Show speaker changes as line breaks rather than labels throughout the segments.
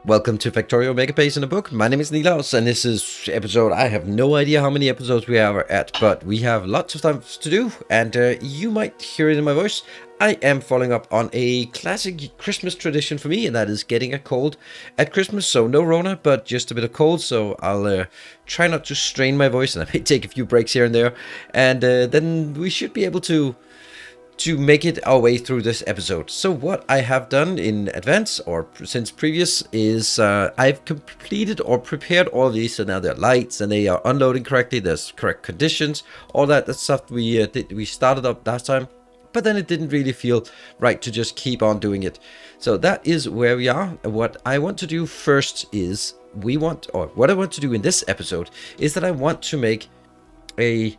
Welcome to Factorio Megabase-In-A-Book. My name is Nilaus, and this is episode, I have no idea how many episodes we are at, but we have lots of stuff to do, and you might hear it in my voice. I am following up on a classic Christmas tradition for me, and that is getting a cold at Christmas. So no Rona, but just a bit of cold, so I'll try not to strain my voice, and I may take a few breaks here and there, and then we should be able to make it our way through this episode. So what I have done in advance or since previous is I've completed or prepared all these, so now they're lights and they are unloading correctly, there's correct conditions, all that stuff we started up last time, but then it didn't really feel right to just keep on doing it. So that is where we are. What I want to do first is what I want to do in this episode is that I want to make a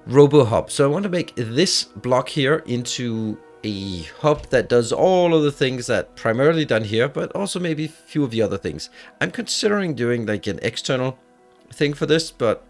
Robo-HUB. So I want to make this block here into a hub that does all of the things that primarily done here, but also maybe a few of the other things. I'm considering doing like an external thing for this, but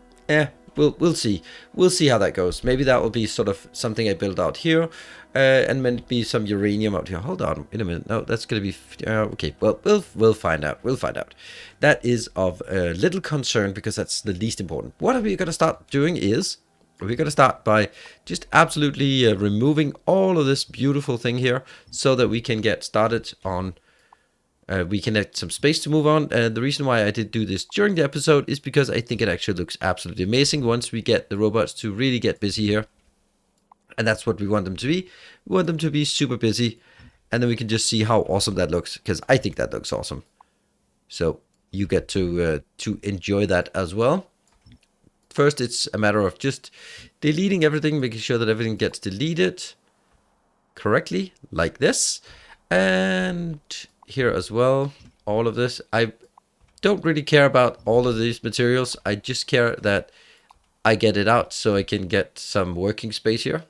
we'll see. We'll see how that goes. Maybe that will be sort of something I build out here, and maybe some uranium out here. Hold on, in a minute. No, that's gonna be okay. Well, we'll find out. We'll find out. That is of little concern because that's the least important. What we're gonna start doing is, we're going to start by just absolutely removing all of this beautiful thing here so that we can get started on, we can have some space to move on. And the reason why I did do this during the episode is because I think it actually looks absolutely amazing once we get the robots to really get busy here. And that's what we want them to be. We want them to be super busy. And then we can just see how awesome that looks, because I think that looks awesome. So you get to enjoy that as well. First, it's a matter of just deleting everything, making sure that everything gets deleted correctly, like this. And here as well, all of this. I don't really care about all of these materials. I just care that I get it out so I can get some working space here.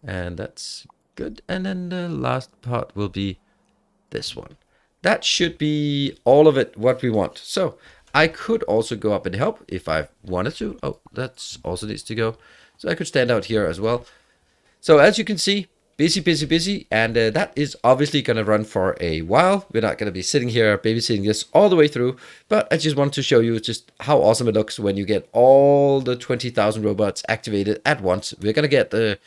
And that's good. And then the last part will be this one. That should be all of it, what we want. So I could also go up and help if I wanted to. Oh, that's also needs to go. So I could stand out here as well. So as you can see, busy, busy, busy. And that is obviously going to run for a while. We're not going to be sitting here babysitting this all the way through. But I just wanted to show you just how awesome it looks when you get all the 20,000 robots activated at once. We're going to get a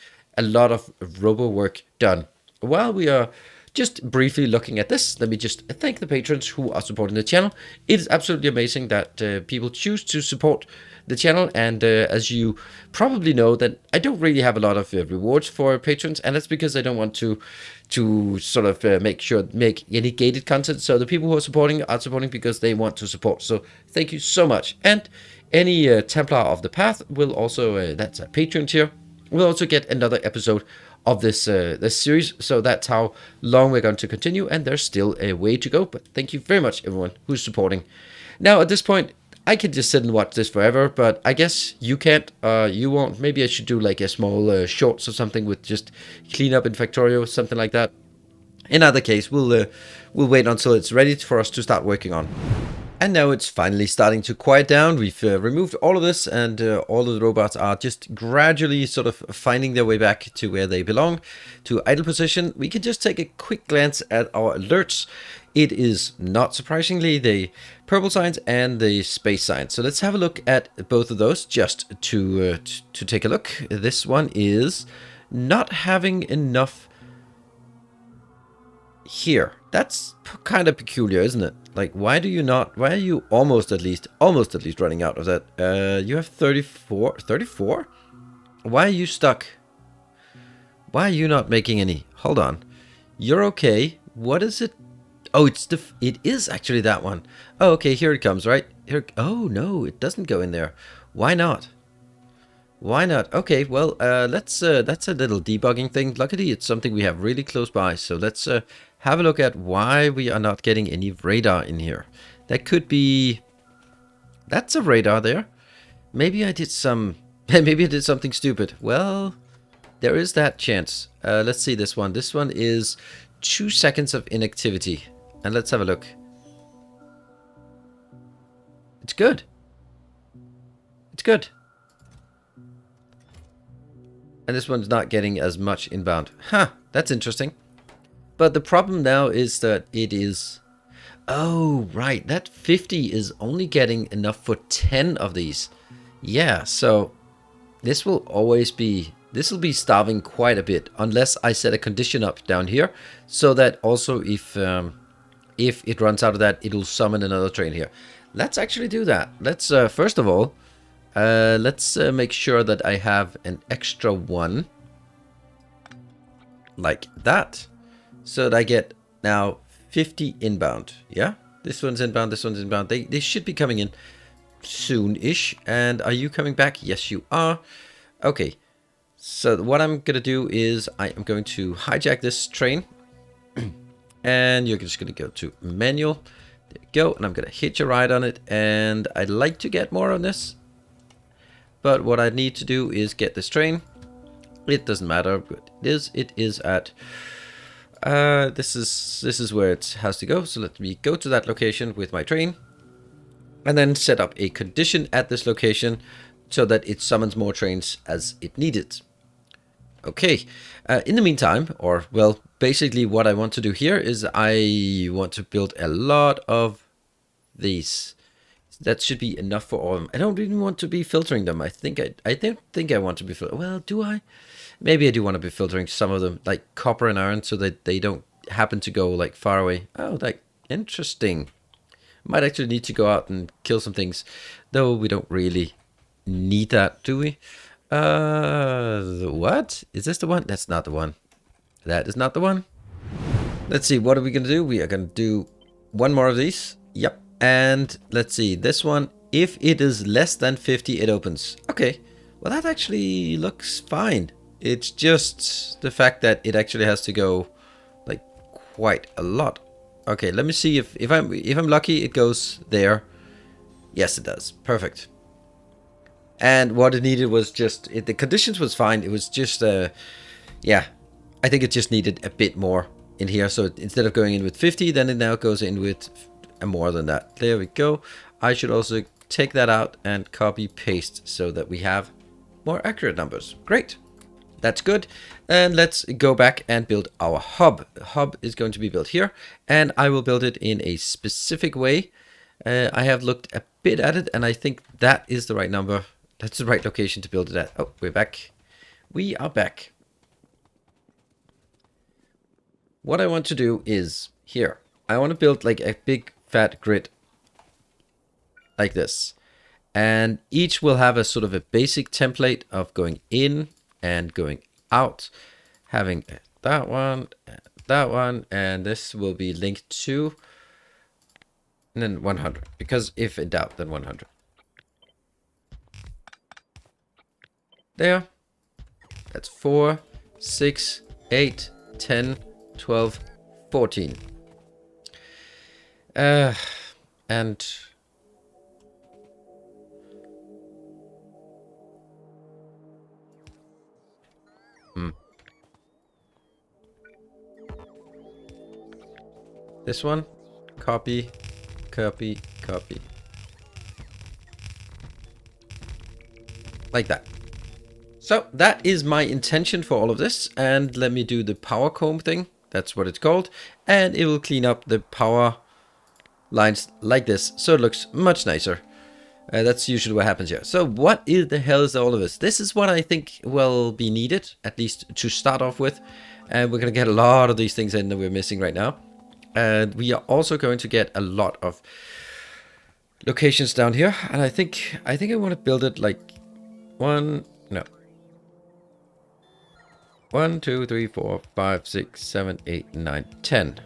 lot of robo work done. While we are just briefly looking at this, let me just thank the patrons who are supporting the channel. It is absolutely amazing that people choose to support the channel, and as you probably know, that I don't really have a lot of rewards for patrons, and that's because I don't want to sort of make any gated content. So the people who are supporting because they want to support. So thank you so much. And any Templar of the Path will also, that's a patron tier, will also get another episode of this series. So that's how long we're going to continue, and there's still a way to go, but thank you very much everyone who's supporting. Now at this point I could just sit and watch this forever, but I guess you can't, you won't. Maybe I should do like a small shorts or something with just clean up in Factorio, something like that. In either case, we'll wait until it's ready for us to start working on. And now it's finally starting to quiet down. We've removed all of this, and all of the robots are just gradually sort of finding their way back to where they belong, to idle position. We can just take a quick glance at our alerts. It is, not surprisingly, the purple signs and the space signs. So let's have a look at both of those just to take a look. This one is not having enough here. That's kind of peculiar, isn't it? Like, why are you almost at least running out of that? You have 34? Why are you stuck? Why are you not making any? Hold on. You're okay. What is it? Oh, it is actually that one. Oh, okay, here it comes, right? Here. Oh, no, it doesn't go in there. Why not? Why not? Okay, well, that's a little debugging thing. Luckily, it's something we have really close by. So let's have a look at why we are not getting any radar in here. That could be... That's a radar there. Maybe I did maybe I did something stupid. Well, there is that chance. Let's see this one. This one is 2 seconds of inactivity. And let's have a look. It's good. It's good. And this one's not getting as much inbound. Huh, that's interesting. But the problem now is that it is Oh, right. That 50 is only getting enough for 10 of these. Yeah, so this will always be... This will be starving quite a bit, unless I set a condition up down here, so that also if it runs out of that, it'll summon another train here. Let's actually do that. Let's, first of all, let's make sure that I have an extra one, like that, so that I get now 50 inbound. Yeah, this one's inbound, this one's inbound. They should be coming in soon-ish. And are you coming back? Yes, you are. Okay, so what I'm gonna do is I am going to hijack this train, and you're just gonna go to manual. There you go, and I'm gonna hitch a ride on it, and I'd like to get more on this, but what I need to do is get this train. It doesn't matter, but it is at this is where it has to go. So let me go to that location with my train, and then set up a condition at this location so that it summons more trains as it needed. Okay, in the meantime, or well, basically what I want to do here is I want to build a lot of these. That should be enough for all of them. I don't really want to be filtering them. I don't think I want to be filtering. Well, do I? Maybe I do want to be filtering some of them, like copper and iron, so that they don't happen to go like far away. Oh, like interesting. Might actually need to go out and kill some things, though we don't really need that, do we? What? Is this the one? That's not the one. That is not the one. Let's see, what are we gonna do? We are gonna do one more of these. Yep. And let's see, this one, if it is less than 50, it opens. Okay, well that actually looks fine. It's just the fact that it actually has to go like quite a lot. Okay, let me see if I'm lucky, it goes there. Yes, it does. Perfect. And what it needed was just the conditions was fine. It was just yeah, I think it just needed a bit more in here. So instead of going in with 50, then it now goes in with more than that. There we go. I should also take that out and copy paste so that we have more accurate numbers. Great. That's good. And let's go back and build our hub. The hub is going to be built here, and I will build it in a specific way. I have looked a bit at it, and I think that is the right number. That's the right location to build it at. Oh, we're back. We are back. What I want to do is here. I want to build like a big fat grid like this. And each will have a sort of a basic template of going in and going out, having that one, and this will be linked to, and then 100, because if in doubt, then 100. There. That's 4, 6, 8, 10, 12, 14. And this one, copy, copy, copy. Like that. So that is my intention for all of this. And let me do the power comb thing. That's what it's called. And it will clean up the power lines like this, so it looks much nicer. That's usually what happens here. So what is the hell is all of this? This is what I think will be needed, at least to start off with. And we're going to get a lot of these things in that we're missing right now. And we are also going to get a lot of locations down here. And I think I want to build it like 1, 2, 3, 4, 5, 6, 7, 8, 9, 10.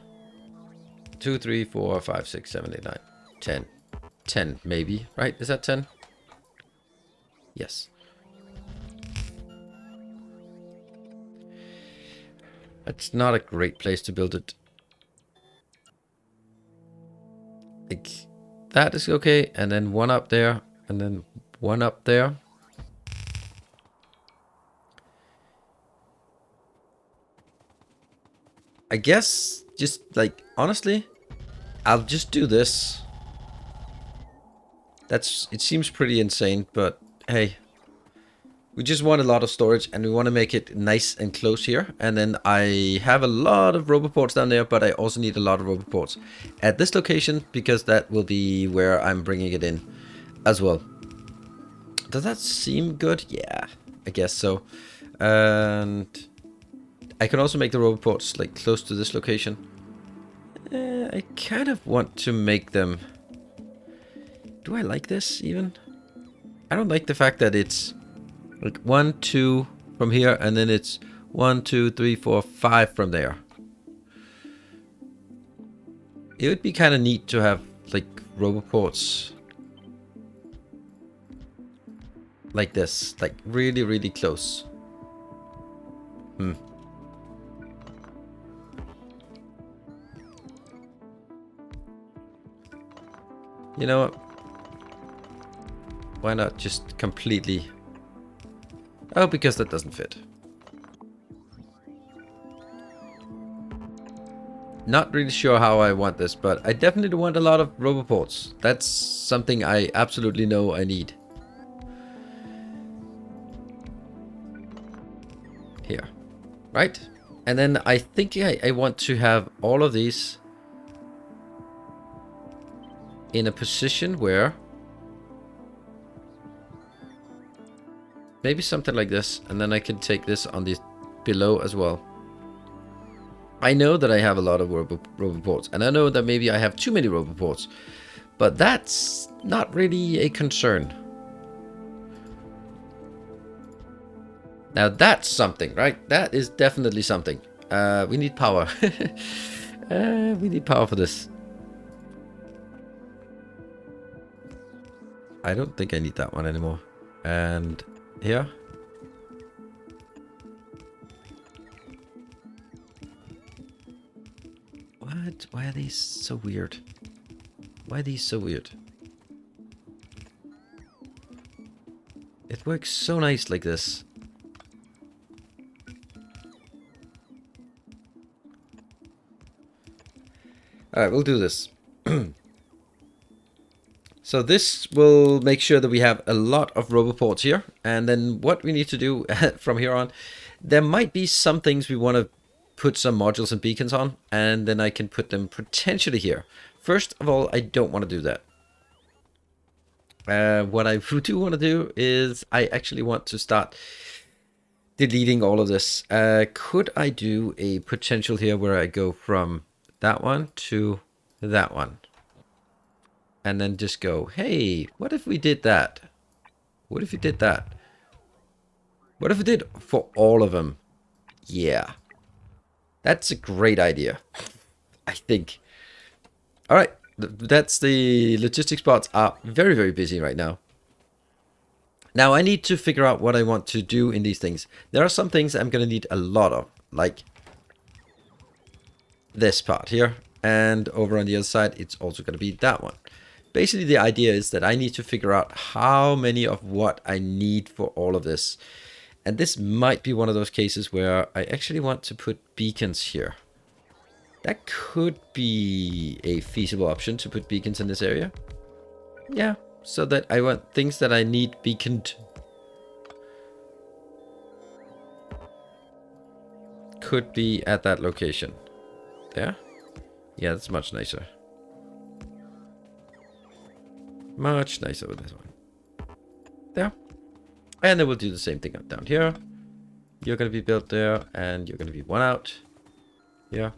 2, 3, 4, 5, 6, 7, 8, 9, 10. 10 maybe, right? Is that 10? Yes. That's not a great place to build it. Like, that is okay, and then one up there, and then one up there. I guess, just like, honestly, I'll just do this. It seems pretty insane, but hey, We just want a lot of storage, and we want to make it nice and close here. And then I have a lot of Roboports down there, but I also need a lot of Roboports at this location, because that will be where I'm bringing it in as well. Does that seem good? Yeah, I guess so. And I can also make the Roboports like close to this location. I kind of want to make them... Do I like this even? I don't like the fact that it's like 1, 2 from here, and then it's 1, 2, 3, 4, 5 from there. It would be kind of neat to have like Roboports like this, like really, really close. You know what? Why not just completely... Oh, because that doesn't fit. Not really sure how I want this, but I definitely want a lot of Roboports. That's something I absolutely know I need. Here. Right? And then I think I want to have all of these in a position where... Maybe something like this, and then I can take this on the below as well. I know that I have a lot of Roboports, and I know that maybe I have too many Roboports, but that's not really a concern. Now that's something, right? That is definitely something. We need power. We need power for this. I don't think I need that one anymore. And here. What? Why are these so weird? Why are these so weird? It works so nice like this. Alright, we'll do this. So this will make sure that we have a lot of Roboports here. And then what we need to do from here on, there might be some things we want to put some modules and beacons on, and then I can put them potentially here. First of all, I don't want to do that. What I do want to do is I actually want to start deleting all of this. Could I do a potential here where I go from that one to that one? And then just go, hey, what if we did that? What if we did that? What if we did for all of them? Yeah. That's a great idea, I think. All right. That's the logistics parts are very, very busy right now. Now I need to figure out what I want to do in these things. There are some things I'm going to need a lot of, like this part here. And over on the other side, it's also going to be that one. Basically, the idea is that I need to figure out how many of what I need for all of this. And this might be one of those cases where I actually want to put beacons here. That could be a feasible option to put beacons in this area. Yeah, so that I want things that I need beaconed. Could be at that location. There? Yeah, that's much nicer. Much nicer with this one. There. And then we'll do the same thing up down here. You're going to be built there, and you're going to be one out. Here.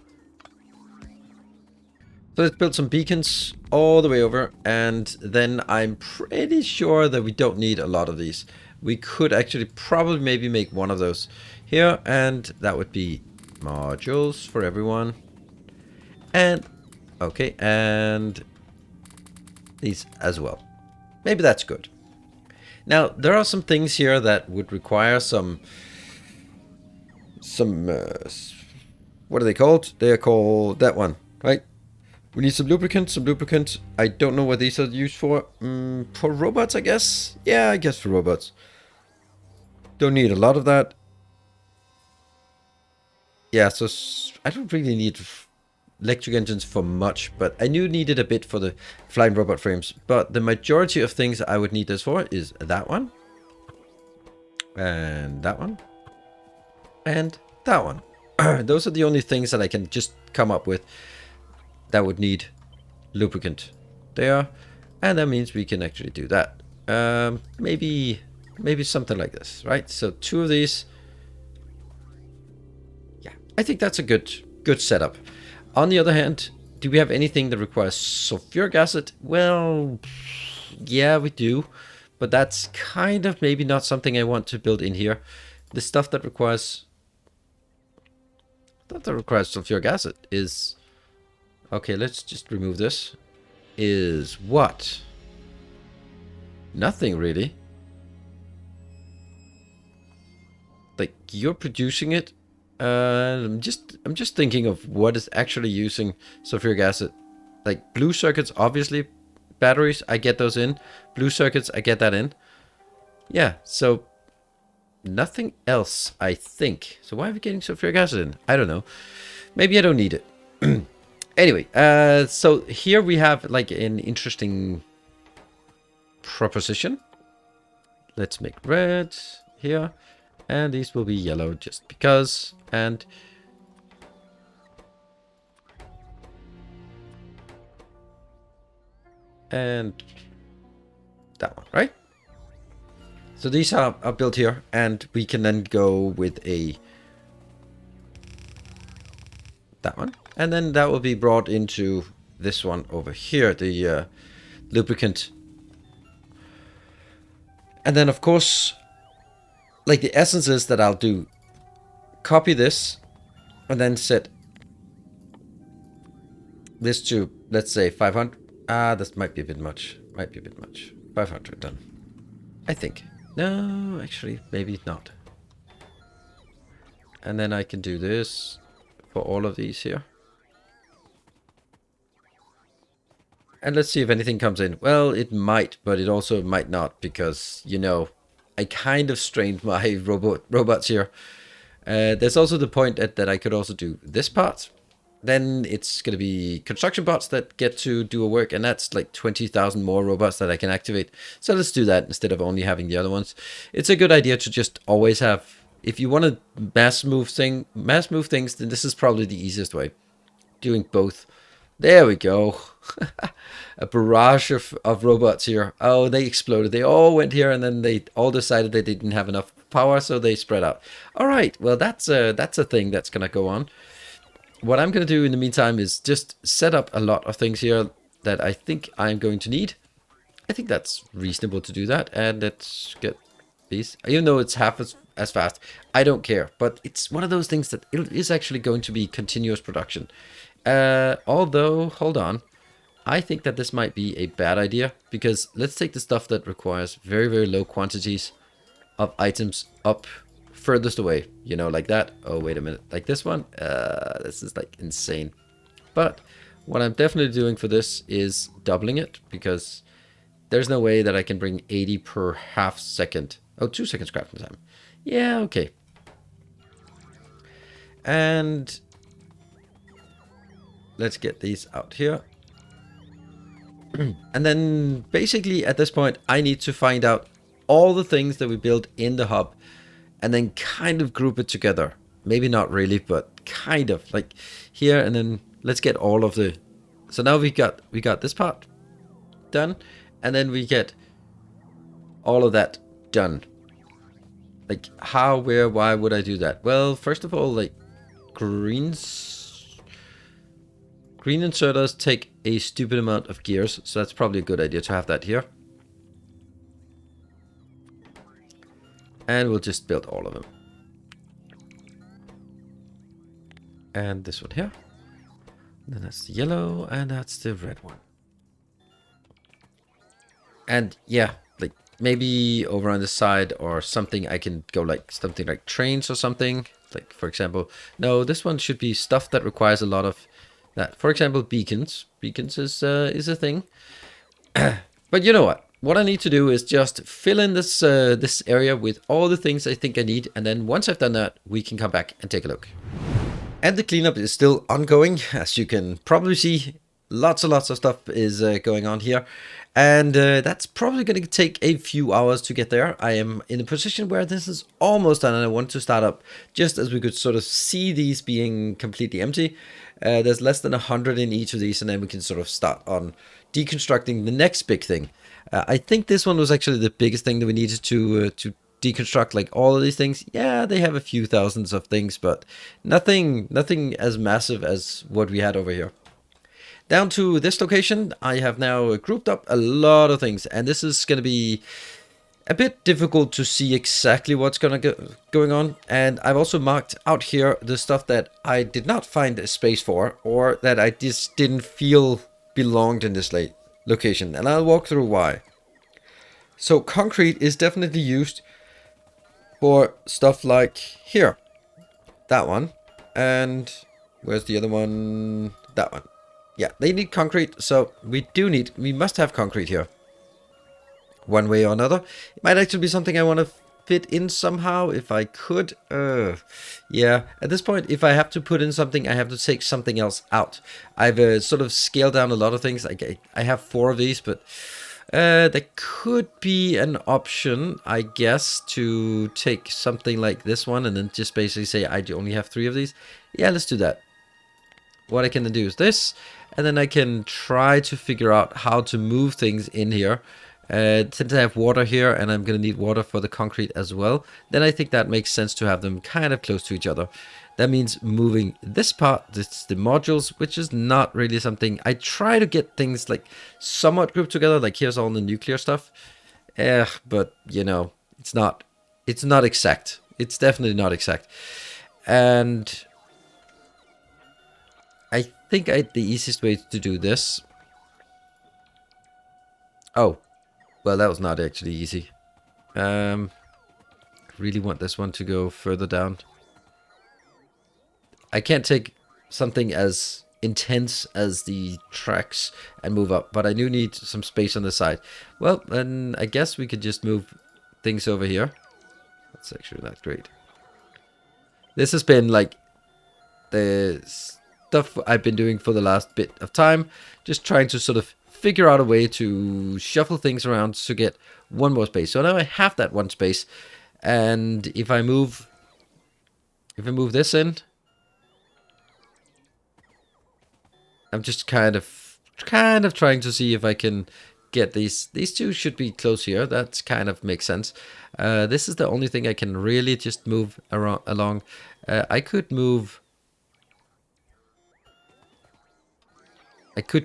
So let's build some beacons all the way over, and then I'm pretty sure that we don't need a lot of these. We could actually probably maybe make one of those here, and that would be modules for everyone. And, okay, and these as well. Maybe that's good. Now, there are some things here that would require some what are they called? They are called that one, right? We need some lubricant. I don't know what these are used for. For robots, I guess? Yeah, I guess for robots. Don't need a lot of that. Yeah, so I don't really need electric engines for much, but I do need it a bit for the flying robot frames. But the majority of things I would need this for is that one. And that one. And that one. Those are the only things that I can just come up with that would need lubricant there. And that means we can actually do that. Maybe something like this, right? So 2 of these. Yeah, I think that's a good setup. On the other hand, do we have anything that requires sulfuric acid? Well, yeah, we do. But that's kind of maybe not something I want to build in here. The stuff that requires sulfuric acid is... Okay, let's just remove this. Is what? Nothing really. Like, you're producing it. I'm just thinking of what is actually using sulfuric acid. Like blue circuits, obviously. Batteries, I get those in. Blue circuits, I get that in. Yeah, so nothing else, I think. So why are we getting sulfuric acid in? I don't know. Maybe I don't need it. Anyway, so here we have like an interesting proposition. Let's make red here. And these will be yellow just because. And that one, right? So these are built here, and we can then go with that one, and then that will be brought into this one over here, the lubricant. And then of course, like the essence is that I'll do copy this and then set this to, let's say 500. This might be a bit much. 500 done, I think. No, actually, maybe not. And then I can do this for all of these here. And let's see if anything comes in. Well, it might, but it also might not, because, you know, I kind of strained my robots here. There's also the point that I could also do this part. Then it's going to be construction bots that get to do a work, and that's like 20,000 more robots that I can activate. So let's do that instead of only having the other ones. It's a good idea to just always have, if you want to mass move things, then this is probably the easiest way. Doing both. There we go. A barrage of robots here. Oh, they exploded. They all went here, and then they all decided they didn't have enough power, so they spread out. All right, well, that's a thing that's going to go on. What I'm going to do in the meantime is just set up a lot of things here that I think I'm going to need. I think that's reasonable to do that. And let's get these. Even though it's half as fast, I don't care. But it's one of those things that it is actually going to be continuous production. Although, hold on. I think that this might be a bad idea, because let's take the stuff that requires very, very low quantities of items up furthest away, you know, like that. Oh, wait a minute, like this one. This is like insane. But what I'm definitely doing for this is doubling it, because there's no way that I can bring 80 per half second. Oh, 2 seconds crafting time. Yeah, okay. And let's get these out here. And then basically at this point, I need to find out all the things that we build in the hub, and then kind of group it together. Maybe not really, but kind of like here. And then let's get all of the... So now we got this part done, and then we get all of that done. Like how, where, why would I do that? Well, first of all, like green inserters take a stupid amount of gears, so that's probably a good idea to have that here. And we'll just build all of them. And this one here. Then that's the yellow, and that's the red one. And yeah, like maybe over on the side or something, I can go like something like trains or something. Like, for example, no, this one should be stuff that requires a lot of that. For example, beacons. Beacons is a thing. But you know what? What I need to do is just fill in this this area with all the things I think I need, and then once I've done that, we can come back and take a look. And the cleanup is still ongoing, as you can probably see. lots and lots of stuff is going on here, and that's probably going to take a few hours to get there. I am in a position where this is almost done, and I want to start up just as we could sort of see these being completely empty. There's less than 100 in each of these, and then we can sort of start on deconstructing the next big thing. I think this one was actually the biggest thing that we needed to deconstruct. Like all of these things, yeah, they have a few thousands of things, but nothing as massive as what we had over here. Down to this location, I have now grouped up a lot of things, and this is going to be a bit difficult to see exactly what's going on. And I've also marked out here the stuff that I did not find a space for, or that I just didn't feel belonged in this location, and I'll walk through why. So concrete is definitely used for stuff like here, that one, and where's the other one? That one. Yeah, they need concrete, so we must have concrete here. One way or another. It might actually be something I want to fit in somehow, if I could. Yeah, at this point, if I have to put in something, I have to take something else out. I've sort of scaled down a lot of things. I have 4 of these, but there could be an option, I guess, to take something like this one and then just basically say I only have 3 of these. Yeah, let's do that. What I can do is this, and then I can try to figure out how to move things in here. Since I have water here, and I'm going to need water for the concrete as well, then I think that makes sense to have them kind of close to each other. That means moving this part, this the modules, which is not really something. I try to get things like somewhat grouped together, like here's all the nuclear stuff. But you know, it's not exact. It's definitely not exact. And I think the easiest way to do this. Oh, well, that was not actually easy. I really want this one to go further down. I can't take something as intense as the tracks and move up, but I do need some space on the side. Well, then I guess we could just move things over here. That's actually not great. This has been like the stuff I've been doing for the last bit of time, just trying to sort of figure out a way to shuffle things around to get one more space. So now I have that one space, and if I move this in, I'm just kind of trying to see if I can get these. These two should be close here. That kind of makes sense. This is the only thing I can really just move along. I could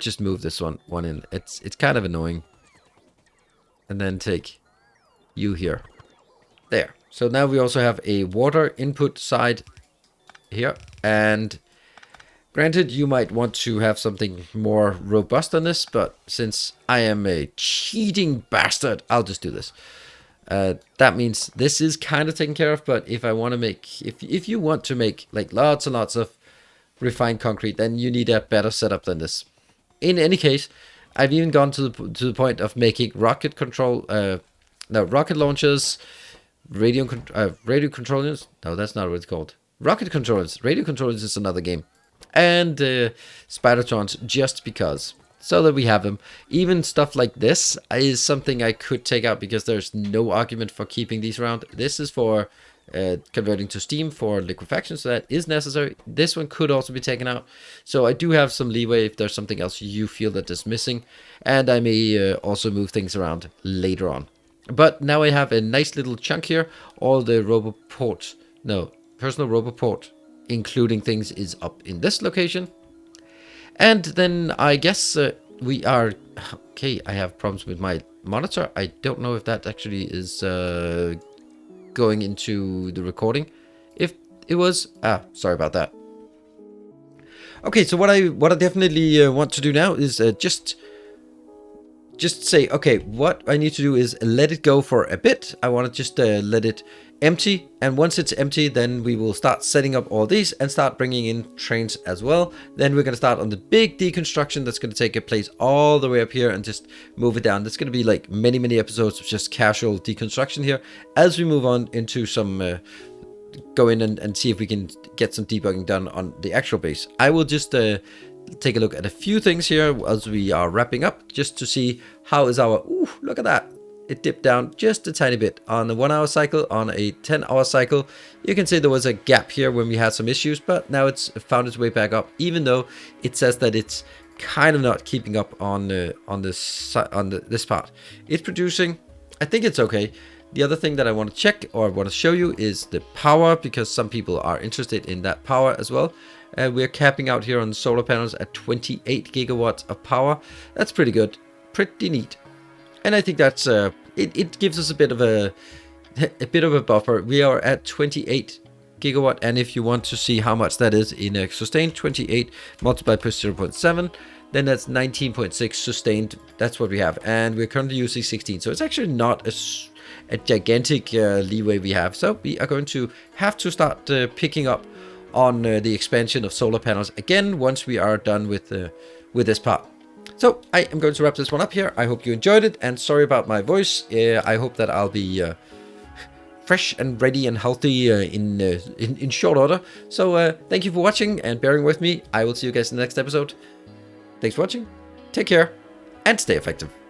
just move this one in. It's kind of annoying. And then take you here. There. So now we also have a water input side here. And granted, you might want to have something more robust than this, but since I am a cheating bastard, I'll just do this. That means this is kind of taken care of, but if I want to make, if you want to make like lots and lots of refined concrete, then you need a better setup than this. In any case, I've even gone to the point of making rocket launchers, radio controllers. No, that's not what it's called. Rocket controllers. Radio controllers is another game. And spidertrons, just because, so that we have them. Even stuff like this is something I could take out because there's no argument for keeping these around. This is for converting to steam for liquefaction, so that is necessary. This one could also be taken out, so I do have some leeway if there's something else you feel that is missing, and I may also move things around later on. But now I have a nice little chunk here. All the personal Roboport, including things, is up in this location. And then I guess we are okay. I have problems with my monitor. I don't know if that actually is going into the recording. If it was, sorry about that. Okay, so what I definitely want to do now is just say, okay, what I need to do is let it go for a bit. I want to just let it empty, and once it's empty, then we will start setting up all these and start bringing in trains as well. Then we're going to start on the big deconstruction that's going to take place all the way up here and just move it down. That's going to be like many episodes of just casual deconstruction here as we move on into some go in and see if we can get some debugging done on the actual base. I will just take a look at a few things here as we are wrapping up, just to see how is our, ooh, look at that. It dipped down just a tiny bit on a 1 hour cycle, on a 10-hour cycle. You can see there was a gap here when we had some issues, but now it's found its way back up, even though it says that it's kind of not keeping up on this part. It's producing, I think it's okay. The other thing that I want to check or want to show you is the power, because some people are interested in that power as well. We're capping out here on solar panels at 28 gigawatts of power. That's pretty good, pretty neat. And I think that's it gives us a bit of a buffer. We are at 28 gigawatt, and if you want to see how much that is in a sustained, 28 multiplied per 0.7, then that's 19.6 sustained. That's what we have, and we're currently using 16, so it's actually not a gigantic leeway we have. So we are going to have to start picking up on the expansion of solar panels again once we are done with this part. So I am going to wrap this one up here. I hope you enjoyed it, and sorry about my voice. I hope that I'll be fresh and ready and healthy in short order. So thank you for watching and bearing with me. I will see you guys in the next episode. Thanks for watching. Take care and stay effective.